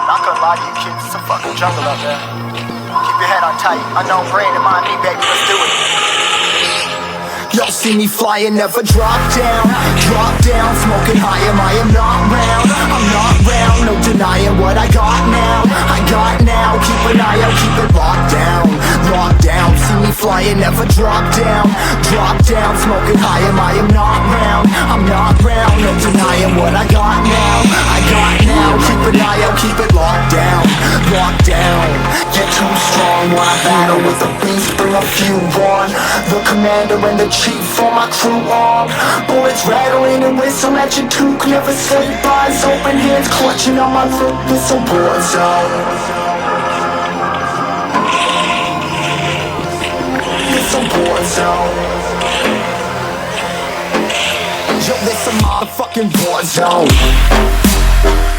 Not gonna lie to you kids, it's a fucking jungle out there. Keep your head on tight, unknown brain and mind me, baby, let's do it. Y'all see me flying, never drop down, smoking high, I am not round, I'm not round, no denying what I got now, keep an eye out, keep it locked down, see me flying, never drop down, smoking high, I am not round, no denying what I got now, keep an eye out, keep it locked down, get too strong when I battle with the beast, bring a few on, the commander and the chief for my crew on. Bullets rattling and whistle at your toque. Never sleep, eyes open, hands clutching on my look. It's a war zone. It's a war zone. Yo, this a motherfucking war zone.